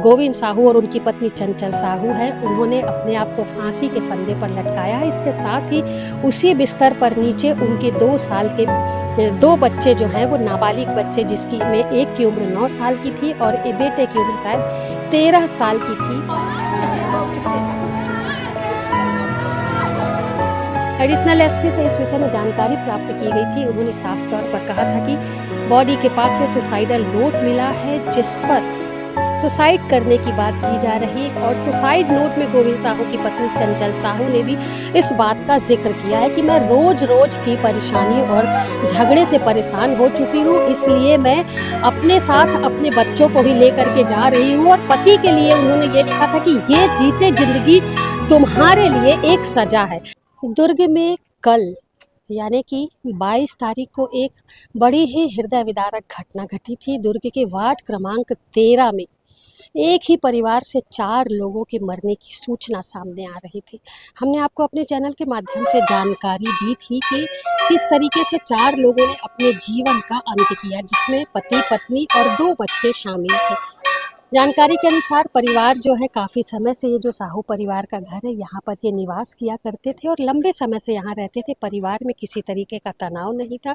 गोविंद साहू और उनकी पत्नी चंचल साहू है, उन्होंने अपने आप को फांसी के फंदे पर लटकाया है। इसके साथ ही उसी बिस्तर पर नीचे उनके 2 साल के 2 बच्चे जो हैं वो नाबालिग बच्चे, जिसकी में एक की उम्र 9 साल की थी और एक बेटे की उम्र शायद 13 साल की थी। एडिशनल एसपी से इस विषय में जानकारी प्राप्त की गई थी। उन्होंने साफ तौर पर कहा था कि बॉडी के पास से सुसाइडल नोट मिला है, जिस पर सुसाइड करने की बात की जा रही है। और सुसाइड नोट में गोविंद साहू की पत्नी चंचल साहू ने भी इस बात का जिक्र किया है कि मैं रोज रोज की परेशानी और झगड़े से परेशान हो चुकी हूँ, इसलिए मैं अपने साथ अपने बच्चों को भी लेकर के जा रही हूँ। और पति के लिए उन्होंने ये लिखा था कि ये जीते जिंदगी तुम्हारे लिए एक सजा है। दुर्ग में कल यानी कि 22 तारीख को एक बड़ी ही हृदय विदारक घटना घटी थी। दुर्ग के वार्ड क्रमांक 13 में एक ही परिवार से 4 लोगों के मरने की सूचना सामने आ रही थी। हमने आपको अपने चैनल के माध्यम से जानकारी दी थी कि किस तरीके से 4 लोगों ने अपने जीवन का अंत किया, जिसमें पति पत्नी और 2 बच्चे शामिल थे। जानकारी के अनुसार परिवार जो है काफ़ी समय से, ये जो साहू परिवार का घर है, यहाँ पर ये निवास किया करते थे और लंबे समय से यहाँ रहते थे। परिवार में किसी तरीके का तनाव नहीं था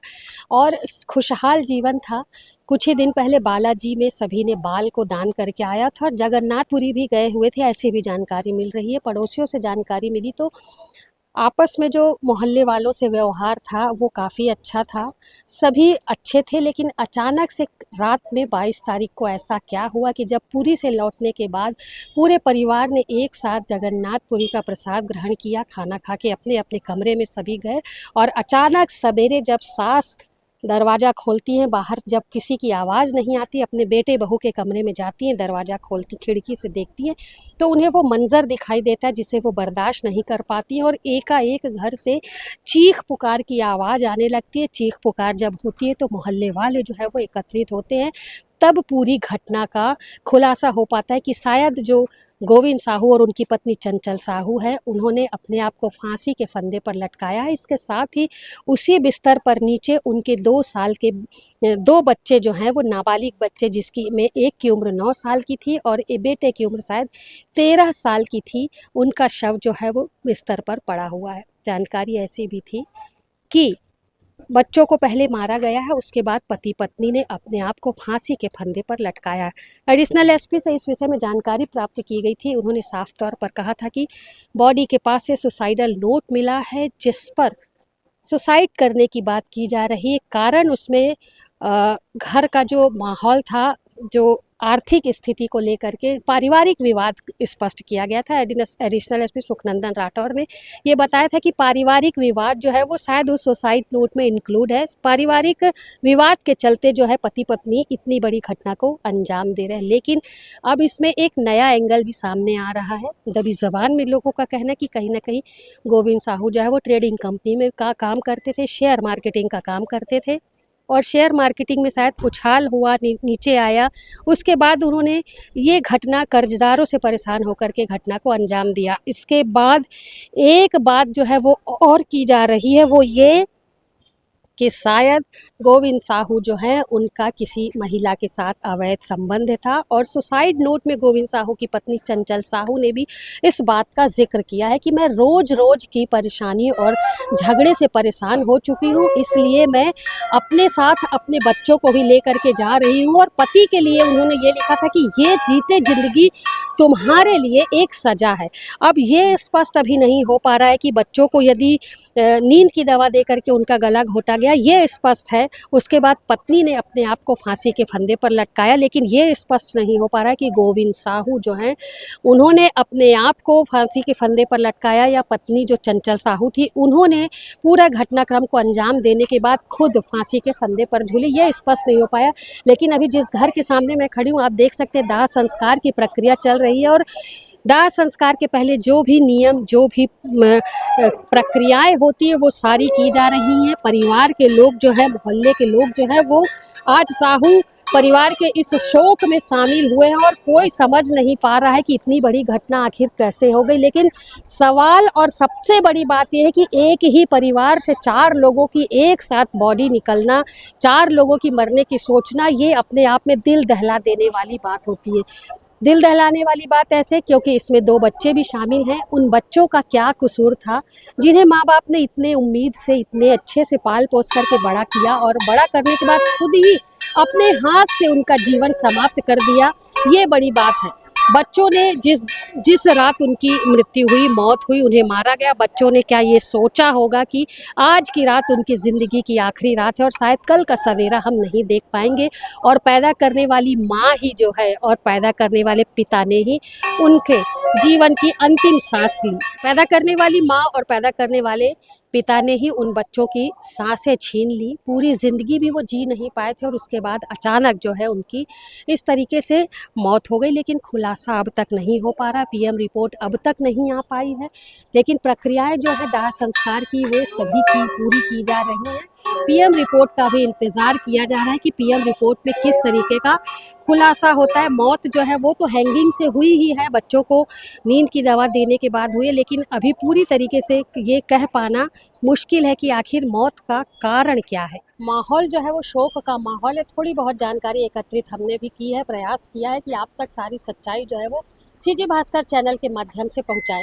और खुशहाल जीवन था। कुछ ही दिन पहले बालाजी में सभी ने बाल को दान करके आया था और जगन्नाथपुरी भी गए हुए थे, ऐसी भी जानकारी मिल रही है। पड़ोसियों से जानकारी मिली तो आपस में जो मोहल्ले वालों से व्यवहार था वो काफ़ी अच्छा था, सभी अच्छे थे। लेकिन अचानक से रात में 22 तारीख को ऐसा क्या हुआ कि जब पुरी से लौटने के बाद पूरे परिवार ने एक साथ जगन्नाथपुरी का प्रसाद ग्रहण किया, खाना खा के अपने अपने कमरे में सभी गए और अचानक सवेरे जब सास दरवाज़ा खोलती हैं, बाहर जब किसी की आवाज़ नहीं आती, अपने बेटे बहू के कमरे में जाती हैं, दरवाज़ा खोलती, खिड़की से देखती हैं तो उन्हें वो मंज़र दिखाई देता है जिसे वो बर्दाश्त नहीं कर पाती हैं और एकाएक घर से चीख पुकार की आवाज़ आने लगती है। चीख पुकार जब होती है तो मोहल्ले वाले जो है वो एकत्रित होते हैं, तब पूरी घटना का खुलासा हो पाता है कि शायद जो गोविंद साहू और उनकी पत्नी चंचल साहू है, उन्होंने अपने आप को फांसी के फंदे पर लटकाया है। इसके साथ ही उसी बिस्तर पर नीचे उनके 2 साल के 2 बच्चे जो हैं वो नाबालिग बच्चे, जिसकी में एक की उम्र 9 साल की थी और एक बेटे की उम्र शायद 13 साल की थी, उनका शव जो है वो बिस्तर पर पड़ा हुआ है। जानकारी ऐसी भी थी कि बच्चों को पहले मारा गया है, उसके बाद पति पत्नी ने अपने आप को फांसी के फंदे पर लटकाया है। एडिशनल एसपी से इस विषय में जानकारी प्राप्त की गई थी। उन्होंने साफ तौर पर कहा था कि बॉडी के पास से सुसाइडल नोट मिला है, जिस पर सुसाइड करने की बात की जा रही है। कारण उसमें घर का जो माहौल था, जो आर्थिक स्थिति को लेकर के पारिवारिक विवाद स्पष्ट किया गया था। एडिशनल एसपी सुखनंदन राठौर ने ये बताया था कि पारिवारिक विवाद जो है वो शायद उस सुसाइड नोट में इंक्लूड है। पारिवारिक विवाद के चलते जो है पति पत्नी इतनी बड़ी घटना को अंजाम दे रहे हैं। लेकिन अब इसमें एक नया एंगल भी सामने आ रहा है। दबी जबान में लोगों का कहना है कि कहीं ना कहीं गोविंद साहू जो है वो ट्रेडिंग कंपनी में का काम करते थे, शेयर मार्केटिंग का काम करते थे और शेयर मार्केटिंग में शायद उछाल हुआ, नीचे आया। उसके बाद उन्होंने ये घटना, कर्जदारों से परेशान होकर के घटना को अंजाम दिया। इसके बाद एक बात जो है वो और की जा रही है, वो ये कि शायद गोविंद साहू जो हैं उनका किसी महिला के साथ अवैध संबंध था और सुसाइड नोट में गोविंद साहू की पत्नी चंचल साहू ने भी इस बात का जिक्र किया है कि मैं रोज रोज की परेशानी और झगड़े से परेशान हो चुकी हूँ, इसलिए मैं अपने साथ अपने बच्चों को भी लेकर के जा रही हूँ। और पति के लिए उन्होंने ये लिखा था कि ये जीते जिंदगी तुम्हारे लिए एक सजा है। अब ये स्पष्ट अभी नहीं हो पा रहा है कि बच्चों को यदि नींद की दवा दे करके उनका गला घोटा गया, ये स्पष्ट है। उसके बाद पत्नी ने अपने आप को फांसी के फंदे पर लटकाया, लेकिन ये स्पष्ट नहीं हो पा रहा है कि गोविंद साहू जो हैं उन्होंने अपने आप को फांसी के फंदे पर लटकाया या पत्नी जो चंचल साहू थी उन्होंने पूरा घटनाक्रम को अंजाम देने के बाद खुद फांसी के फंदे पर झूली, ये स्पष्ट नहीं हो पाया। लेकिन अभी जिस घर के सामने मैं खड़ी हूँ, आप देख सकते हैं दाह संस्कार की प्रक्रिया चल रही है और दाह संस्कार के पहले जो भी नियम, जो भी प्रक्रियाएं होती है वो सारी की जा रही हैं। परिवार के लोग जो है, मोहल्ले के लोग जो है वो आज साहू परिवार के इस शोक में शामिल हुए हैं और कोई समझ नहीं पा रहा है कि इतनी बड़ी घटना आखिर कैसे हो गई। लेकिन सवाल और सबसे बड़ी बात यह है कि एक ही परिवार से 4 लोगों की एक साथ बॉडी निकलना, 4 लोगों की मरने की सोचना, ये अपने आप में दिल दहला देने वाली बात होती है। दिल दहलाने वाली बात ऐसे क्योंकि इसमें 2 बच्चे भी शामिल हैं। उन बच्चों का क्या कसूर था, जिन्हें माँ-बाप ने इतने उम्मीद से, इतने अच्छे से पाल-पोस करके बड़ा किया और बड़ा करने के बाद खुद ही अपने हाथ से उनका जीवन समाप्त कर दिया, ये बड़ी बात है। बच्चों ने जिस जिस रात उनकी मृत्यु हुई, मौत हुई, उन्हें मारा गया, बच्चों ने क्या ये सोचा होगा कि आज की रात उनकी ज़िंदगी की आखिरी रात है और शायद कल का सवेरा हम नहीं देख पाएँगे और पैदा करने वाली माँ ही जो है और पैदा करने वाले पिता ने ही उनके जीवन की अंतिम सांस ली। पैदा करने वाली माँ और पैदा करने वाले पिता ने ही उन बच्चों की सांसें छीन ली। पूरी ज़िंदगी भी वो जी नहीं पाए थे और उसके बाद अचानक जो है उनकी इस तरीके से मौत हो गई। लेकिन खुलासा अब तक नहीं हो पा रहा, पीएम रिपोर्ट अब तक नहीं आ पाई है। लेकिन प्रक्रियाएं जो है दाह संस्कार की वो सभी की पूरी की जा रही हैं। पीएम रिपोर्ट का भी इंतज़ार किया जा रहा है कि पीएम रिपोर्ट में किस तरीके का खुलासा होता है। मौत जो है वो तो हैंगिंग से हुई ही है, बच्चों को नींद की दवा देने के बाद हुई है, लेकिन अभी पूरी तरीके से ये कह पाना मुश्किल है कि आखिर मौत का कारण क्या है। माहौल जो है वो शोक का माहौल है। थोड़ी बहुत जानकारी एकत्रित हमने भी की है, प्रयास किया है कि आप तक सारी सच्चाई जो है वो सीजी भास्कर चैनल के माध्यम से पहुँचाए।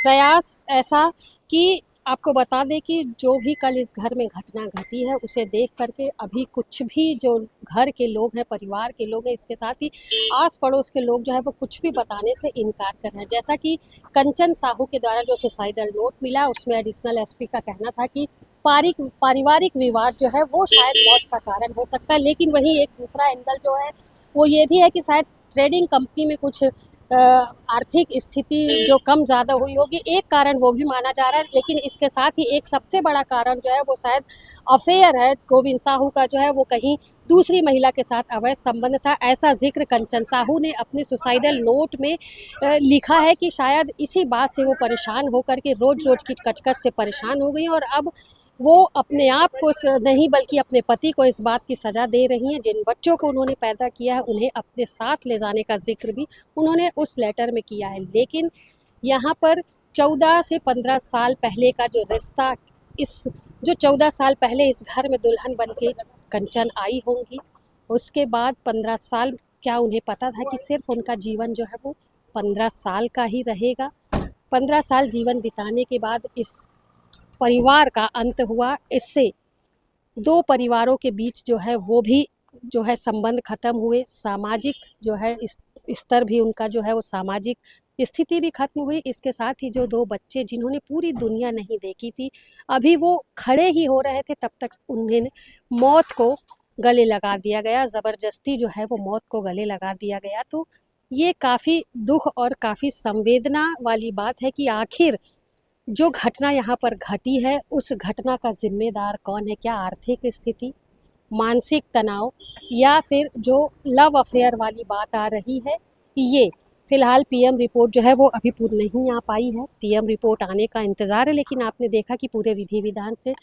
प्रयास ऐसा कि आपको बता दें कि जो भी कल इस घर में घटना घटी है उसे देख करके अभी कुछ भी जो घर के लोग हैं, परिवार के लोग हैं, इसके साथ ही आस पड़ोस के लोग जो है वो कुछ भी बताने से इनकार कर रहे हैं। जैसा कि कंचन साहू के द्वारा जो सुसाइडल नोट मिला उसमें एडिशनल एसपी का कहना था कि पारिवारिक विवाद जो है वो शायद मौत का कारण हो सकता है। लेकिन वहीं एक दूसरा एंगल जो है वो ये भी है कि शायद ट्रेडिंग कंपनी में कुछ आर्थिक स्थिति जो कम ज़्यादा हुई होगी, एक कारण वो भी माना जा रहा है। लेकिन इसके साथ ही एक सबसे बड़ा कारण जो है वो शायद अफेयर है। गोविंद साहू का जो है वो कहीं दूसरी महिला के साथ अवैध संबंध था, ऐसा जिक्र कंचन साहू ने अपने सुसाइडल नोट में लिखा है कि शायद इसी बात से वो परेशान होकर के रोज की कचकच से परेशान हो गई और अब वो अपने आप को नहीं बल्कि अपने पति को इस बात की सज़ा दे रही हैं। जिन बच्चों को उन्होंने पैदा किया है उन्हें अपने साथ ले जाने का जिक्र भी उन्होंने उस लेटर में किया है। लेकिन यहाँ पर 14 से 15 साल पहले का जो रिश्ता, इस जो 14 साल पहले इस घर में दुल्हन बन के कंचन आई होंगी, उसके बाद 15 साल क्या उन्हें पता था कि सिर्फ उनका जीवन जो है वो 15 साल का ही रहेगा। 15 साल जीवन बिताने के बाद इस परिवार का अंत हुआ। इससे 2 परिवारों के बीच जो है वो भी जो है संबंध खत्म हुए। सामाजिक जो है इस स्तर भी उनका जो है वो सामाजिक स्थिति भी खत्म हुई। इसके साथ ही जो 2 बच्चे जिन्होंने पूरी दुनिया नहीं देखी थी, अभी वो खड़े ही हो रहे थे, तब तक उन्हें मौत को गले लगा दिया गया। ज़बरदस्ती जो है वो मौत को गले लगा दिया गया। तो ये काफ़ी दुःख और काफ़ी संवेदना वाली बात है कि आखिर जो घटना यहाँ पर घटी है उस घटना का जिम्मेदार कौन है? क्या आर्थिक स्थिति, मानसिक तनाव या फिर जो लव अफेयर वाली बात आ रही है, ये फिलहाल पीएम रिपोर्ट जो है वो अभी पूरी नहीं आ पाई है। पीएम रिपोर्ट आने का इंतज़ार है। लेकिन आपने देखा कि पूरे विधि विधान से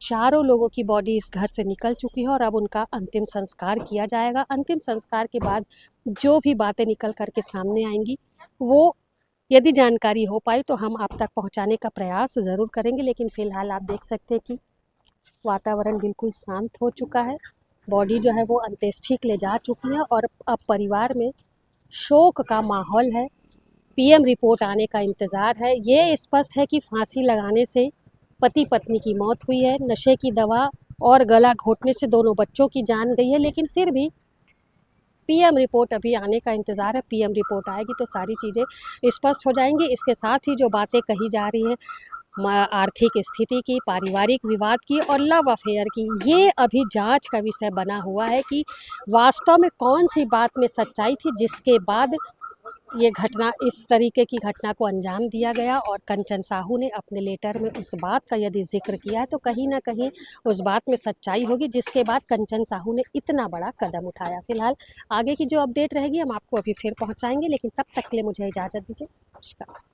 चारों लोगों की बॉडी इस घर से निकल चुकी है और अब उनका अंतिम संस्कार किया जाएगा। अंतिम संस्कार के बाद जो भी बातें निकल करके सामने आएंगी वो यदि जानकारी हो पाई तो हम आप तक पहुंचाने का प्रयास ज़रूर करेंगे। लेकिन फ़िलहाल आप देख सकते हैं कि वातावरण बिल्कुल शांत हो चुका है। बॉडी जो है वो अंत्येष्टि के लिए जा चुकी है और अब परिवार में शोक का माहौल है। पीएम रिपोर्ट आने का इंतज़ार है। ये स्पष्ट है कि फांसी लगाने से पति पत्नी की मौत हुई है, नशे की दवा और गला घोटने से दोनों बच्चों की जान गई है। लेकिन फिर भी पीएम रिपोर्ट अभी आने का इंतज़ार है। पीएम रिपोर्ट आएगी तो सारी चीज़ें स्पष्ट हो जाएंगी। इसके साथ ही जो बातें कही जा रही हैं आर्थिक स्थिति की, पारिवारिक विवाद की और लव अफेयर की, ये अभी जांच का विषय बना हुआ है कि वास्तव में कौन सी बात में सच्चाई थी जिसके बाद ये घटना, इस तरीके की घटना को अंजाम दिया गया। और कंचन साहू ने अपने लेटर में उस बात का यदि जिक्र किया है तो कहीं ना कहीं उस बात में सच्चाई होगी, जिसके बाद कंचन साहू ने इतना बड़ा कदम उठाया। फिलहाल आगे की जो अपडेट रहेगी हम आपको अभी फिर पहुंचाएंगे, लेकिन तब तक के लिए मुझे इजाज़त दीजिए। नमस्कार।